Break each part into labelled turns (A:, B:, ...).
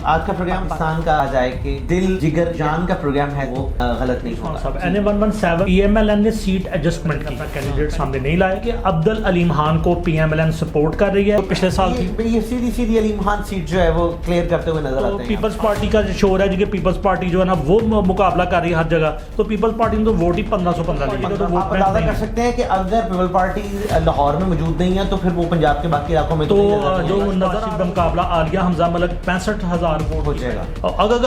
A: آج کا پروگرام پاکستان کا آ جائے کہ دل جگر جان کا پروگرام ہے وہ غلط نہیں ہوگا.
B: NA117 پی ایم ایل این نے سیٹ ایڈجسٹمنٹ کی کینڈیڈیٹ سامنے نہیں لائے کہ عبدل علیم خان کو پی ایم ایل این سپورٹ کر رہی ہے. پچھلے سال
A: یہ سیدھی علیم خان سیٹ جو ہے وہ کلیئر کرتے ہوئے نظر آتے ہیں.
B: پیپلز پارٹی کا جو شور ہے کہ پیپلز پارٹی جو ہے نا وہ مقابلہ کر رہی ہے ہر جگہ, تو پیپلز پارٹی نے تو ووٹ ہی 1515 لی ہے.
A: آپ اندازہ کر سکتے ہیں کہ اگر پیپل پارٹی لاہور میں موجود نہیں ہے تو پھر وہ پنجاب کے باقی علاقوں میں
B: تو جو نظر مقابلہ عالیہ حمزہ ملک 65,000 ووٹ
A: ہو جائے گا.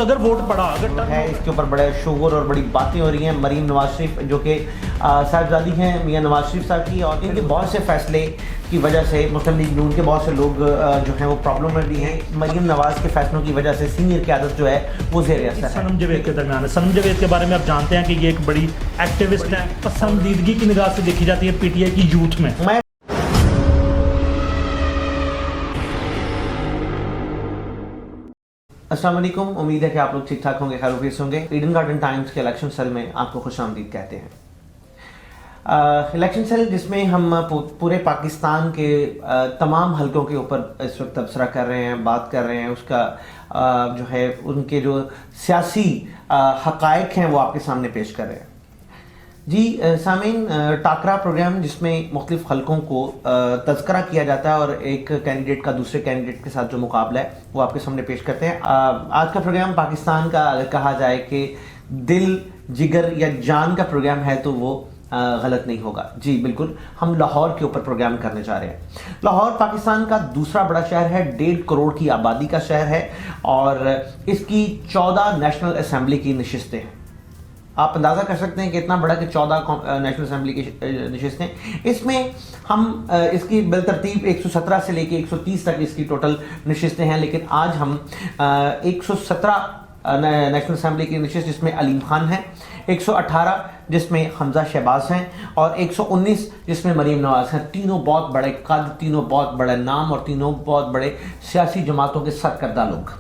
B: اگر ووٹ پڑا اگر
A: ہے اس کے اوپر بڑے شور اور بڑی باتیں ہو رہی ہیں. مریم نواز شریف جو کہ صاحبزادی ہیں میاں نواز شریف صاحب کی, اور ان کے بہت سے فیصلے کی وجہ سے مسلم لیگ نون کے بہت سے لوگ جو ہیں وہ پرابلم میں بھی ہیں. مریم نواز کے فیصلوں کی وجہ سے سینئر قیادت جو ہے وہ زیر اثر ہے.
B: سنم جاوید کے درمیان ہے. سنم جاوید کے بارے میں آپ جانتے ہیں کہ یہ ایک بڑی ایکٹیوسٹ ہے, پسندیدگی کی نگاہ سے دیکھی جاتی ہے پی ٹی آئی کی یوتھ میں.
A: السلام علیکم, امید ہے کہ آپ لوگ ٹھیک ٹھاک ہوں گے, خیر وفیس ہوں گے. ایڈن گارڈن ٹائمز کے الیکشن سیل میں آپ کو خوش آمدید کہتے ہیں. الیکشن سیل جس میں ہم پورے پاکستان کے تمام حلقوں کے اوپر اس وقت تبصرہ کر رہے ہیں, بات کر رہے ہیں, اس کا جو ہے ان کے جو سیاسی حقائق ہیں وہ آپ کے سامنے پیش کر رہے ہیں. جی سامعین, ٹاکرا پروگرام جس میں مختلف حلقوں کو تذکرہ کیا جاتا ہے اور ایک کینڈیڈیٹ کا دوسرے کینڈیڈیٹ کے ساتھ جو مقابلہ ہے وہ آپ کے سامنے پیش کرتے ہیں. آج کا پروگرام پاکستان کا اگر کہا جائے کہ دل جگر یا جان کا پروگرام ہے تو وہ غلط نہیں ہوگا. جی بالکل, ہم لاہور کے اوپر پروگرام کرنے جا رہے ہیں. لاہور پاکستان کا دوسرا بڑا شہر ہے, 1.5 کروڑ کی آبادی کا شہر ہے, اور اس کی 14 نیشنل اسمبلی کی نشستیں ہیں. آپ اندازہ کر سکتے ہیں کہ اتنا بڑا کہ 14 نیشنل اسمبلی کی نشستیں. اس میں ہم اس کی بالترتیب 117 سے لے کے 130 تک اس کی ٹوٹل نشستیں ہیں, لیکن آج ہم 117 نیشنل اسمبلی کی نشست جس میں علیم خان ہیں, 118 جس میں حمزہ شہباز ہیں, اور 119 جس میں مریم نواز ہیں. تینوں بہت بڑے قد, تینوں بہت بڑے نام, اور تینوں بہت بڑے سیاسی جماعتوں کے سرکردہ لوگ.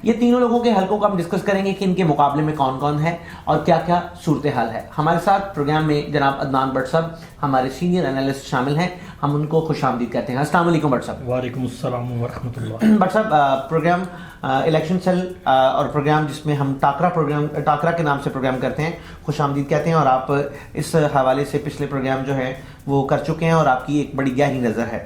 A: یہ تینوں لوگوں کے حلقوں کو ہم ڈسکس کریں گے کہ ان کے مقابلے میں کون کون ہے اور کیا کیا صورتحال ہے. ہمارے ساتھ پروگرام میں جناب عدنان بٹ صاحب ہمارے سینئر انالسٹ شامل ہیں, ہم ان کو خوش آمدید کہتے ہیں. السلام علیکم بٹ صاحب.
B: وعلیکم السلام ورحمۃ اللہ.
A: بٹ صاحب, پروگرام الیکشن سیل اور پروگرام جس میں ہم ٹاکرا کے نام سے پروگرام کرتے ہیں, خوش آمدید کہتے ہیں, اور آپ اس حوالے سے پچھلے پروگرام جو ہے وہ کر چکے ہیں اور آپ کی ایک بڑی گہری نظر ہے.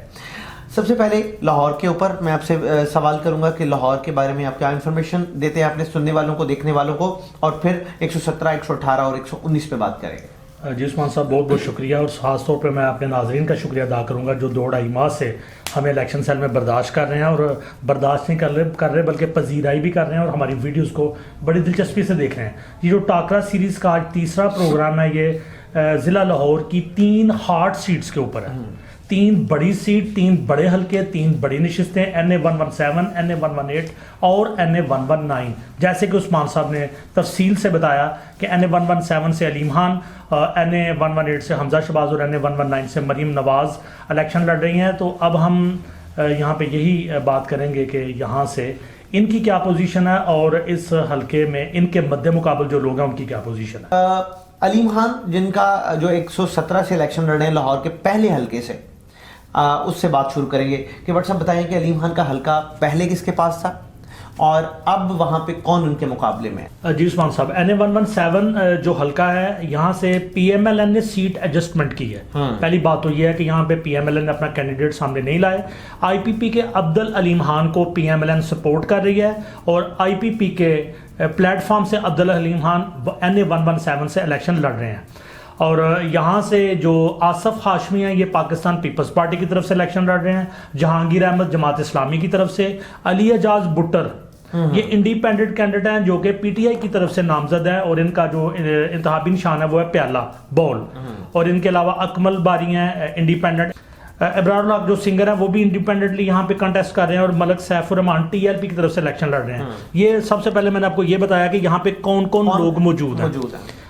A: سب سے پہلے لاہور کے اوپر میں آپ سے سوال کروں گا کہ لاہور کے بارے میں آپ کیا انفارمیشن دیتے ہیں اپنے سننے والوں کو, دیکھنے والوں کو, اور پھر 117, 118 اور 119 پہ بات کریں گے.
B: جی عثمان صاحب, بہت بہت شکریہ, اور خاص طور پہ میں اپنے ناظرین کا شکریہ ادا کروں گا جو 2-2.5 ماہ سے ہمیں الیکشن سیل میں برداشت کر رہے ہیں, اور برداشت نہیں کر رہے بلکہ پذیرائی بھی کر رہے ہیں, اور ہماری ویڈیوز کو بڑی دلچسپی سے دیکھ رہے ہیں. یہ جو ٹاکرا سیریز کا آج تیسرا پروگرام ہے, یہ ضلع لاہور کی 3 ہارڈ سیٹس کے اوپر ہے. 3 بڑی سیٹ, 3 بڑے حلقے, 3 بڑی نشستیں, NA117, NA118 اور NA119. جیسے کہ عثمان صاحب نے تفصیل سے بتایا کہ NA117 سے علیم خان, NA118 سے حمزہ شہباز اور NA119 سے مریم نواز الیکشن لڑ رہی ہیں. تو اب ہم یہاں پہ یہی بات کریں گے کہ یہاں سے ان کی کیا پوزیشن ہے, اور اس حلقے میں ان کے مد مقابل جو لوگ ہیں ان کی کیا پوزیشن ہے.
A: علیم خان جن کا جو 117 سے الیکشن لڑ رہے ہیں لاہور کے پہلے حلقے سے, اس سے بات شروع کریں گے کہ بٹ صاحب بتائیں کہ علیم خان کا حلقہ پہلے کس کے پاس تھا اور اب وہاں پہ کون ان کے مقابلے میں ہے.
B: جی عثمان صاحب, NA117 جو حلقہ ہے یہاں سے پی ایم ایل این نے سیٹ ایڈجسٹمنٹ کی ہے. پہلی بات تو یہ ہے کہ یہاں پہ پی ایم ایل این نے اپنا کینڈیڈیٹ سامنے نہیں لائے. آئی پی پی کے عبدل علیم خان کو پی ایم ایل این سپورٹ کر رہی ہے, اور آئی پی پی کے پلیٹ فارم سے عبدل علیم خان NA117 سے الیکشن لڑ رہے ہیں. اور یہاں سے جو آصف ہاشمی ہیں یہ پاکستان پیپلز پارٹی کی طرف سے الیکشن لڑ رہے ہیں. جہانگیر احمد جماعت اسلامی کی طرف سے, علی اعجاز بٹر یہ انڈیپینڈنٹ کینڈیڈیٹ ہیں جو کہ پی ٹی آئی کی طرف سے نامزد ہے, اور ان کا جو انتخابی نشان ہے وہ ہے پیالہ بال. اور ان کے علاوہ اکمل باری ہیں انڈیپینڈنٹ, ابرار الحق جو سنگر ہیں وہ بھی انڈیپینڈنٹلی یہاں پہ کنٹیسٹ کر رہے ہیں, اور ملک سیف الرحمان ٹی ایل پی کی طرف سے الیکشن لڑ رہے ہیں. یہ سب سے پہلے میں نے آپ کو یہ بتایا کہ یہاں پہ کون کون لوگ موجود ہیں.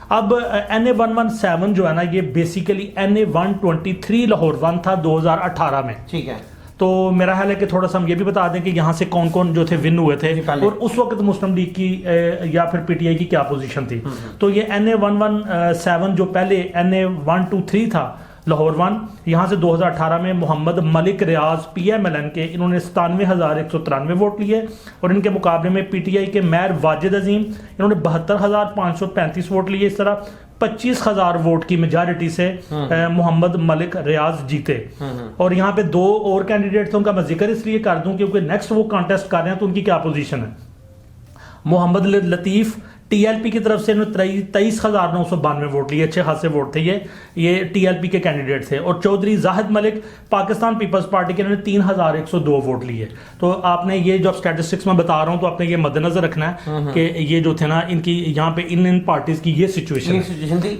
B: اب NA117 جو ہے نا یہ بیسیکلی NA123 لاہور 1 تھا 2018 میں. ٹھیک ہے, تو میرا خیال ہے کہ تھوڑا سا ہم یہ بھی بتا دیں کہ یہاں سے کون کون جو تھے ون ہوئے تھے, اور اس وقت مسلم لیگ کی یا پھر پی ٹی آئی کی کیا پوزیشن تھی. تو یہ NA117 جو پہلے NA123 تھا لاہور 1 یہاں سے 2018 میں محمد ملک ریاض پی ایم ایل این کے انہوں نے 97,193 ووٹ لیے اور ان کے مقابلے میں پی ٹی آئی کے میر واجد عظیم انہوں نے 72,535 ووٹ لیے. اس طرح 25,000 ووٹ کی میجارٹی سے محمد ملک ریاض جیتے. اور یہاں پہ 2 اور کینڈیڈیٹ تھے, ان کا میں ذکر اس لیے کر دوں کیونکہ نیکسٹ وہ کانٹیسٹ کر رہے ہیں تو ان کی کیا پوزیشن ہے. محمد لطیف ٹی ایل پی کی طرف سے انہوں نے 23,992 ووٹ لیے, اچھے خاصے ووٹ تھے یہ ٹی ایل پی کے کینڈیڈیٹ تھے. اور چودھری زاہد ملک پاکستان پیپلز پارٹی کے انہوں نے 3,102 ووٹ لیے. تو آپ نے یہ جو اسٹیٹسٹکس میں بتا رہا ہوں تو آپ نے یہ مد نظر رکھنا ہے کہ یہ جو تھے نا ان کی یہاں پہ ان پارٹیز کی یہ سچویشن تھی.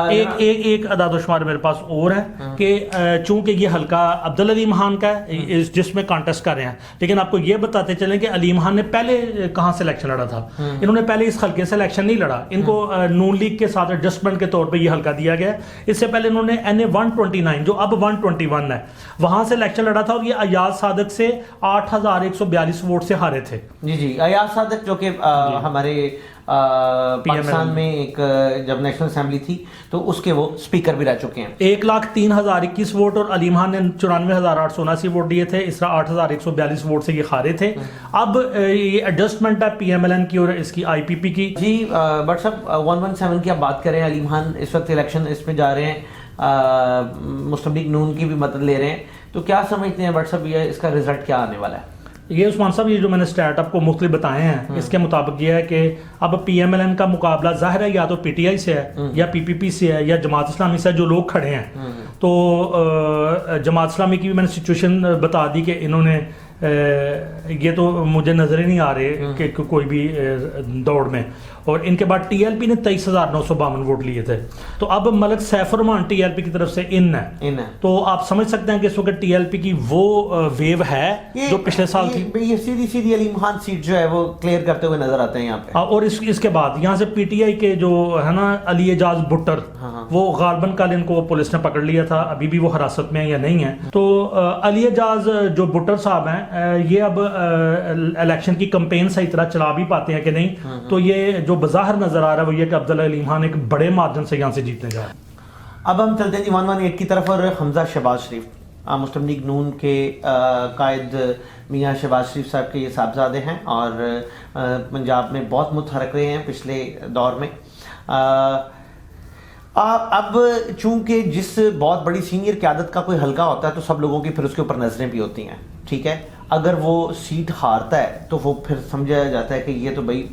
B: ایک اعداد و شمار میرے پاس اور ہے کہ چونکہ یہ حلقہ عبدال علیم خان کا ہے جس میں کانٹیسٹ کر رہے ہیں, لیکن آپ کو یہ بتاتے چلیں کہ علیم خان نے پہلے کہاں سے الیکشن لڑا تھا. انہوں نے پہلے اس حلقے سے الیکشن نہیں لڑا, ان کو نون لیگ کے ساتھ ایڈجسٹمنٹ کے طور پہ یہ حلقہ دیا گیا. اس سے پہلے انہوں نے این اے 129 جو اب 121 ہے وہاں سے الیکشن لڑا تھا اور یہ ایاز صادق سے 8,142 ووٹ سے ہارے تھے.
A: جی ایاز صادق جو کہ ہمارے پاکستان میں ایک جب نیشنل اسمبلی تھی تو اس کے وہ سپیکر بھی رہ چکے ہیں.
B: 1,03,021 ووٹ اور علیم خان نے 94,879 ووٹ دیے تھے. اس طرح 8,142 ووٹ سے یہ ہارے تھے. اب یہ ایڈجسٹمنٹ ہے پی ایم ایل این کی اور اس کی آئی پی پی کی.
A: جی بٹ صاحب 117 کی آپ بات کریں, علیم خان اس وقت الیکشن اس میں جا رہے ہیں, مسلم لیگ نون کی بھی مدد لے رہے ہیں, تو کیا سمجھتے ہیں بٹ صاحب یہ اس کا رزلٹ کیا آنے والا ہے؟
B: یہ عثمان صاحب یہ جو میں نے اسٹیٹ آپ کو مختلف بتائے ہیں اس کے مطابق یہ ہے کہ اب پی ایم ایل این کا مقابلہ ظاہر ہے یا تو پی ٹی آئی سے ہے یا پی پی پی سے ہے یا جماعت اسلامی سے ہے جو لوگ کھڑے ہیں. تو جماعت اسلامی کی بھی میں نے سچویشن بتا دی کہ انہوں نے یہ تو مجھے نظر ہی نہیں آ رہے کہ کوئی بھی دوڑ میں, اور ان کے بعد ٹی ایل پی نے 23,952 ووٹ لیے تھے. تو اب ملک سیف الرحمان ٹی ایل پی کی طرف سے ان ہے, تو آپ سمجھ سکتے ہیں کہ اس وقت ٹی ایل پی کی وہ ویو ہے جو پچھلے سال تھی.
A: یہ سیدھی علیم خان سیٹ جو ہے وہ کلیئر کرتے ہوئے نظر آتے ہیں یہاں پہ.
B: اور اس کے بعد یہاں سے پی ٹی آئی کے جو ہے نا علی اعجاز بٹر وہ غالباً کل ان کو پولیس نے پکڑ لیا تھا, ابھی بھی وہ حراست میں ہیں یا نہیں ہے. تو علی اعجاز جو بٹر صاحب ہیں یہ اب الیکشن کی کمپین صحیح طرح چلا بھی پاتے ہیں کہ نہیں, تو یہ جو بظاہر نظر آ رہا ہے وہ یہ کہ عبداللہ علیم خان ایک بڑے مارجن سے یہاں سے جیتنے جا رہے ہیں.
A: اب ہم چلتے ہیں 118 کی طرف, اور حمزہ شہباز شریف مسلم لیگ نون کے قائد میاں شہباز شریف صاحب کے یہ صاحبزادے ہیں اور پنجاب میں بہت متحرک رہے ہیں پچھلے دور میں. اب چونکہ جس بہت بڑی سینئر قیادت کا کوئی حلقہ ہوتا ہے تو سب لوگوں کی پھر اس کے اوپر نظریں بھی ہوتی ہیں, ٹھیک ہے. اگر وہ سیٹ ہارتا ہے تو وہ پھر سمجھا جاتا ہے کہ یہ تو بھائی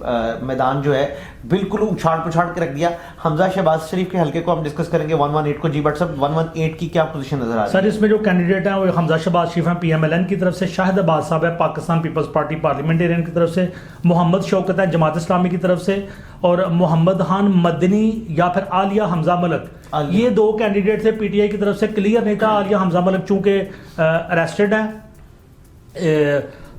A: میدان جو ہے بالکل اچھاڑ پچھاڑ کے رکھ دیا. حمزہ شہباز شریف کے حلقے کو ہم ڈسکس کریں گے 118 کو. جی بٹ صاحب 118 کی کیا پوزیشن نظر آ رہی ہے؟
B: سر اس میں جو کینڈیڈیٹ ہیں وہ حمزہ شہباز شریف ہیں پی ایم ایل این کی طرف سے, شاہد عباس صاحب ہے پاکستان پیپلز پارٹی پارلیمنٹیرین کی طرف سے, محمد شوکت ہے جماعت اسلامی کی طرف سے, اور محمد خان مدنی یا پھر عالیہ حمزہ ملک. یہ 2 کینڈیڈیٹ تھے پی ٹی آئی کی طرف سے. کلیئر نہیں تھا عالیہ حمزہ ملک چونکہ اریسٹڈ ہیں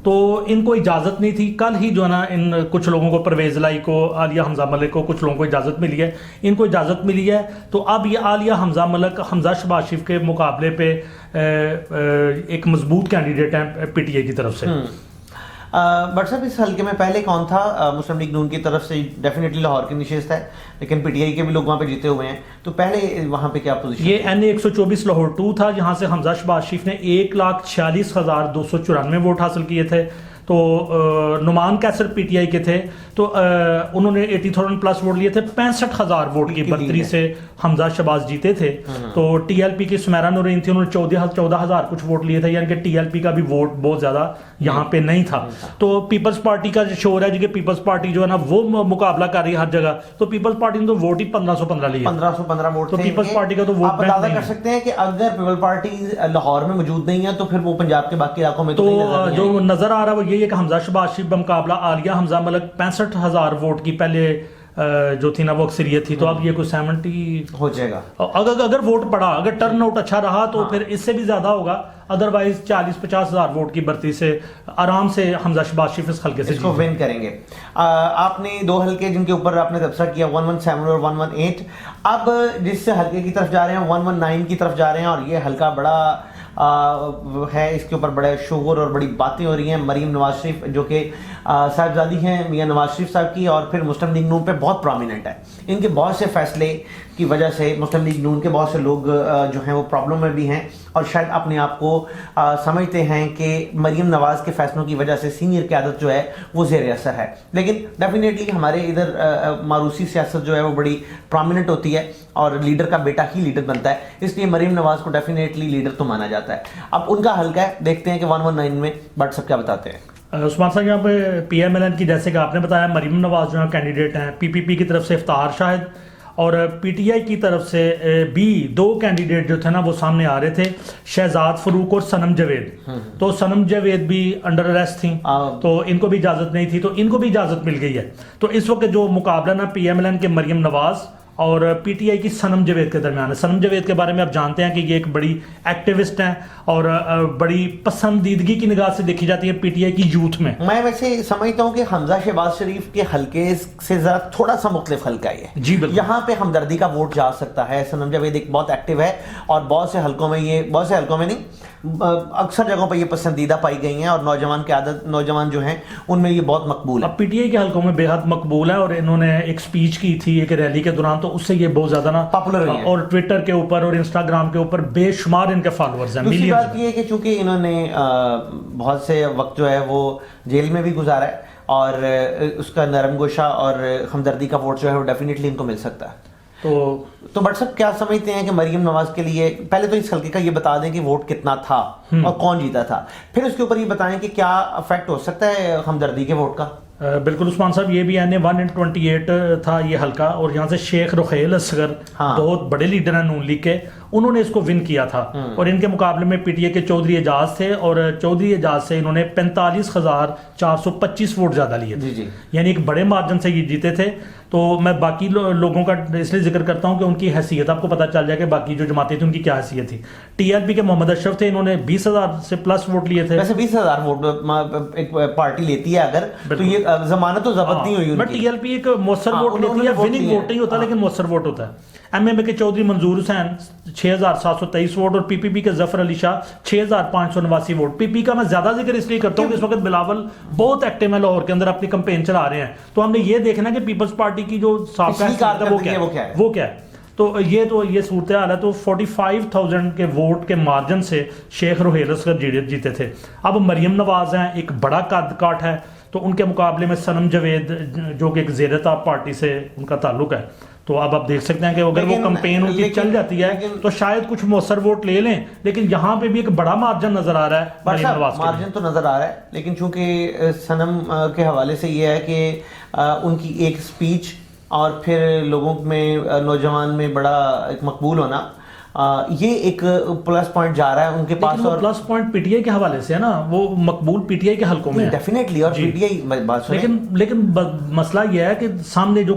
B: تو ان کو اجازت نہیں تھی. کل ہی جو ہے نا ان کچھ لوگوں کو پرویز لائی کو, عالیہ حمزہ ملک کو, کچھ لوگوں کو اجازت ملی ہے, ان کو اجازت ملی ہے. تو اب یہ عالیہ حمزہ ملک حمزہ شہباز شریف کے مقابلے پہ ایک مضبوط کینڈیڈیٹ ہیں پی ٹی آئی کی طرف سے.
A: بٹ صاحب اس حلقے میں پہلے کون تھا؟ مسلم لیگ نون کی طرف سے ڈیفینیٹلی لاہور کی نشست ہے, لیکن پی ٹی آئی کے بھی لوگ وہاں پہ جیتے ہوئے ہیں, تو پہلے وہاں پہ کیا پوزیشن؟
B: یہ این اے 124 لاہور 2 تھا جہاں سے حمزہ شہباز شریف نے 1,46,294 ووٹ حاصل کیے تھے. تو نعمان کیسر پی ٹی آئی کے تھے تو انہوں نے 80,000 پلس ووٹ لیے تھے. 65,000 ووٹ کی برتری سے حمزہ شہباز جیتے تھے. تو ٹی ایل پی کی سمیرا نورین تھی, انہوں نے 14,000 کچھ ووٹ لیے تھے, یعنی کہ ٹی ایل پی کا بھی ووٹ بہت زیادہ یہاں پہ نہیں تھا. تو پیپلز پارٹی کا جو شور ہے کہ پیپلز پارٹی جو ہے نا وہ مقابلہ کر رہی ہے ہر جگہ, تو پیپلز پارٹی نے تو ووٹ ہی 1515 لیے.
A: 1515 ووٹ.
B: تو پیپلز پارٹی کا تو ووٹ
A: آپ اندازہ کر سکتے ہیں کہ اگر پیپلز پارٹی لاہور میں موجود نہیں ہے تو پھر وہ پنجاب کے باقی علاقوں میں
B: تو جو نظر آ رہا ہے وہ یہ ہے کہ حمزہ شہباز شریف بمقابلہ عالیہ حمزہ ملک 65,000 ووٹ کی پہلے جو تھی نا وہ اکثریت تھی, تو اب یہ کوئی 70
A: ہو جائے گا.
B: اگر ووٹ پڑا, اگر ٹرن آؤٹ اچھا رہا تو پھر اس سے بھی زیادہ ہوگا. ادروائز 40-50,000 ووٹ کی برتی سے آرام سے حمزہ شہباز شریف اس حلقے سے
A: اس کو ون کریں گے. آپ نے 2 حلقے جن کے اوپر آپ نے تبصرہ کیا 117 اور 118. اب جس حلقے کی طرف جا رہے ہیں 119 کی طرف جا رہے ہیں, اور یہ حلقہ بڑا ہے, اس کے اوپر بڑے شور اور بڑی باتیں ہو رہی ہیں. مریم نواز شریف جو کہ صاحبزادی ہیں میاں نواز شریف صاحب کی, اور پھر مسلم لیگ نون پہ بہت پرومیننٹ ہے. ان کے بہت سے فیصلے کی وجہ سے مسلم لیگ نون کے بہت سے لوگ جو ہیں وہ پرابلم میں بھی ہیں اور شاید اپنے آپ کو سمجھتے ہیں کہ مریم نواز کے فیصلوں کی وجہ سے سینئر قیادت جو ہے وہ زیر اثر ہے. لیکن ڈیفینیٹلی ہمارے ادھر ماروسی سیاست جو ہے وہ بڑی پرومیننٹ ہوتی ہے اور لیڈر کا بیٹا ہی لیڈر بنتا ہے, اس لیے مریم نواز کو ڈیفینیٹلی لیڈر تو مانا جاتا ہے. اب ان کا حلقہ ہے, دیکھتے ہیں کہ 119 میں بٹ سب کیا بتاتے ہیں.
B: عثمان صاحب یہاں پہ پی ایم ایل این کی جیسے کہ آپ نے بتایا مریم نواز جو ہے کینڈیڈیٹ ہیں, پی پی پی کی طرف سے افطار شاہد اور پی ٹی آئی کی طرف سے بھی 2 کینڈیڈیٹ جو تھے نا وہ سامنے آ رہے تھے, شہزاد فروق اور صنم جاوید. تو صنم جاوید بھی انڈر اریسٹ تھیں تو ان کو بھی اجازت نہیں تھی, تو ان کو بھی اجازت مل گئی ہے. تو اس وقت جو مقابلہ نا پی ایم ایل این کے مریم نواز اور پی ٹی آئی کی صنم جاوید کے درمیان ہے. صنم جاوید کے بارے میں آپ جانتے ہیں کہ یہ ایک بڑی ایکٹیوسٹ ہیں اور بڑی پسندیدگی کی نگاہ سے دیکھی جاتی ہے پی ٹی آئی کی یوتھ میں.
A: میں ویسے سمجھتا ہوں کہ حمزہ شہباز شریف کے حلقے سے ذرا تھوڑا سا مختلف حلقہ ہے
B: جی بالکل,
A: یہاں پہ ہمدردی کا ووٹ جا سکتا ہے. صنم جاوید ایک بہت ایکٹیو ہے اور بہت سے حلقوں میں نہیں اکثر جگہوں پہ یہ پسندیدہ پائی گئی ہیں اور نوجوان جو ہیں ان میں یہ بہت مقبول ہے.
B: اب پی ٹی آئی کے حلقوں میں بے حد مقبول ہے اور انہوں نے ایک سپیچ کی تھی ایک ریلی کے دوران, تو اس سے یہ بہت زیادہ نا
A: پاپولر ہوئی ہیں
B: اور ٹویٹر کے اوپر اور انسٹاگرام کے اوپر بے شمار ان کے فالوورز ہیں.
A: دوسری بات یہ ہے کہ چونکہ انہوں نے بہت سے وقت جو ہے وہ جیل میں بھی گزارا ہے اور اس کا نرم گوشہ اور ہمدردی کا ووٹ جو ہے وہ ڈیفینیٹلی ان کو مل سکتا ہے. تو بٹ سب کیا سمجھتے ہیں کہ مریم نواز کے لیے پہلے تو اس حلقے کا یہ بتا دیں کہ ووٹ کتنا تھا اور کون جیتا تھا, پھر اس کے اوپر یہ بتائیں کہ کیا افیکٹ ہو سکتا ہے ہمدردی کے ووٹ کا.
B: بالکل عثمان صاحب, یہ بھی یعنی 128 تھا یہ حلقہ اور یہاں سے شیخ رخیل اصغر بہت بڑے لیڈر ہیں نون لیگ کے, انہوں نے اس کو ون کیا تھا اور ان کے مقابلے میں پی ٹی اے کے چودھری اعجاز تھے اور چودھری اعجاز سے انہوں نے 45,425 ووٹ زیادہ لیے تھے, یعنی ایک بڑے مارجن سے یہ جیتے تھے. تو میں باقی لوگوں کا اس لیے ذکر کرتا ہوں کہ ان کی حیثیت آپ کو پتہ چل جائے کہ باقی جو جماعتیں تھیں ان کی کیا حیثیت تھی. ٹی ایل پی کے محمد اشرف تھے, انہوں نے 20,000 سے پلس ووٹ لیے تھے.
A: ویسے 20,000 ووٹ ایک پارٹی لیتی ہے اگر تو یہ ضمانت و ضبط نہیں ہوئی.
B: بٹ ٹی ایل پی ایک مؤثر ووٹ لیتی ہے, وننگ ووٹ نہیں ہوتا لیکن مؤثر ووٹ ہوتا ہے. ایم ایم اے کے چودھری منظور حسین 6,723 ووٹ اور پی پی پی کے ظفر علی شاہ 6,589 ووٹ. پی پی کا میں زیادہ ذکر اس لیے کرتا ہوں کہ اس وقت بلاول بہت ایکٹیو ہے لاہور کے اندر, اپنی کمپین چلا رہے ہیں. تو ہم نے یہ دیکھنا کہ پیپلز پارٹی کی جو سابقہ وہ کیا ہے. تو یہ صورتحال ہے. تو 45,000 کے ووٹ کے مارجن سے شیخ رخیل اصغر جیتے تھے. اب مریم نواز ہیں, ایک بڑا قد کاٹ ہے, تو ان کے مقابلے میں صنم جاوید جو کہ ایک زیر تاب پارٹی سے ان کا تعلق ہے. تو اب آپ دیکھ سکتے ہیں کہ اگر وہ کمپین ان کی چل جاتی ہے تو شاید کچھ مؤثر ووٹ لے لیں, لیکن یہاں پہ بھی ایک بڑا مارجن نظر آ رہا ہے مریم نواز.
A: مارجن تو نظر آ رہا ہے, لیکن چونکہ صنم کے حوالے سے یہ ہے کہ ان کی ایک سپیچ اور پھر لوگوں میں نوجوان میں بڑا ایک مقبول ہونا, یہ ایک پلس پوائنٹ جا رہا ہے ان کے پاس. اور
B: plus point P T I کے حوالے سے ہے نا, وہ مقبول پی ٹی آئی کے حلقوں میں
A: ڈیفینیٹلی, اور پی ٹی آئی بات سنیں,
B: لیکن مسئلہ یہ ہے کہ سامنے جو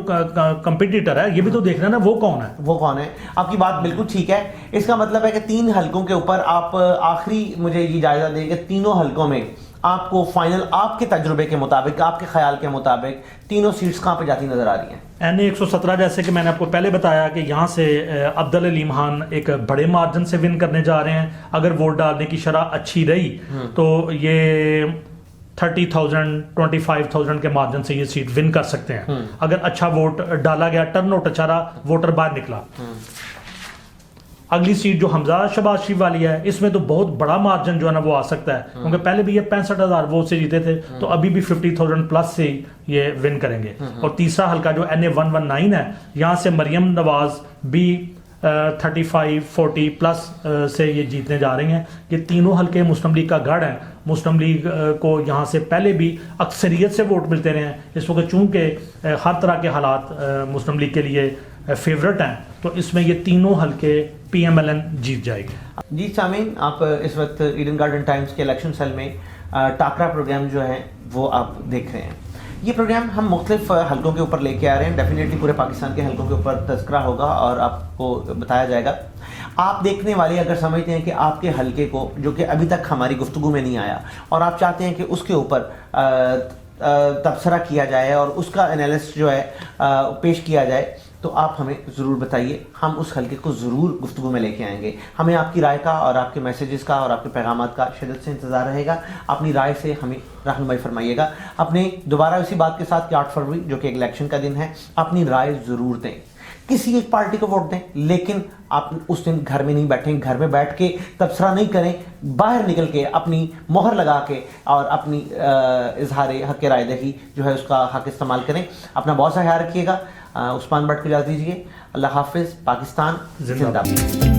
B: کمپیٹیٹر ہے یہ بھی تو دیکھ رہے ہیں نا وہ کون ہے. آپ کی بات بالکل ٹھیک ہے. اس کا مطلب ہے کہ 3 حلقوں کے اوپر آپ آخری مجھے یہ جائزہ دیں کہ تینوں حلقوں میں آپ کو فائنل آپ کے تجربے کے مطابق, آپ کے خیال کے مطابق تینوں سیٹس کہاں پہ جاتی نظر آ رہی ہیں. این 117 جیسے کہ میں نے آپ کو پہلے بتایا کہ یہاں سے عبدل علیم خان ایک بڑے مارجن سے ون کرنے جا رہے ہیں. اگر ووٹ ڈالنے کی شرح اچھی رہی تو یہ 30,000 25,000 کے مارجن سے یہ سیٹ ون کر سکتے ہیں. اگر اچھا ووٹ ڈالا گیا, ٹرن آؤٹ اچھا رہا, ووٹر باہر نکلا. اگلی سیٹ جو حمزہ شہباز شریف والی ہے, اس میں تو بہت بڑا مارجن جو ہے نا وہ آ سکتا ہے, کیونکہ پہلے بھی یہ 65,000 ووٹ سے جیتے تھے, تو ابھی بھی 50,000 پلس سے یہ ون کریں گے. اور تیسرا حلقہ جو NA 119 ہے, یہاں سے مریم نواز بھی 35-40 پلس سے یہ جیتنے جا رہی ہیں. یہ تینوں حلقے مسلم لیگ کا گڑھ ہیں. مسلم لیگ کو یہاں سے پہلے بھی اکثریت سے ووٹ ملتے رہے ہیں. اس وقت چونکہ ہر طرح کے حالات مسلم لیگ کے لیے فیورٹ ہیں, تو اس میں یہ تینوں حلقے پی ایم ایل این جیت جائے گی.
A: جی سامعین, آپ اس وقت ایڈن گارڈن ٹائمز کے الیکشن سیل میں ٹاکرا پروگرام جو ہے وہ آپ دیکھ رہے ہیں. یہ پروگرام ہم مختلف حلقوں کے اوپر لے کے آ رہے ہیں. ڈیفینیٹلی پورے پاکستان کے حلقوں کے اوپر تذکرہ ہوگا اور آپ کو بتایا جائے گا. آپ دیکھنے والے اگر سمجھتے ہیں کہ آپ کے حلقے کو, جو کہ ابھی تک ہماری گفتگو میں نہیں آیا, اور آپ چاہتے ہیں کہ اس کے اوپر تبصرہ کیا جائے اور اس کا انالیسس جو ہے پیش کیا جائے, تو آپ ہمیں ضرور بتائیے. ہم اس حلقے کو ضرور گفتگو میں لے کے آئیں گے. ہمیں آپ کی رائے کا اور آپ کے میسیجز کا اور آپ کے پیغامات کا شدت سے انتظار رہے گا. اپنی رائے سے ہمیں رہنمائی فرمائیے گا. اپنے دوبارہ اسی بات کے ساتھ کہ 8 فروری جو کہ الیکشن کا دن ہے, اپنی رائے ضرور دیں. کسی ایک پارٹی کو ووٹ دیں، لیکن آپ اس دن گھر میں نہیں بیٹھیں، گھر میں بیٹھ کے تبصرہ نہیں کریں، باہر نکل کے اپنی مہر لگا کے اور اپنی اظہار حق رائے دہی جو ہے اس کا حق استعمال کریں۔ اپنا بہت سا خیال رکھیے گا۔ عثمان بٹ کو اجازت دیجیے۔ اللہ حافظ۔ پاکستان زندہ باد۔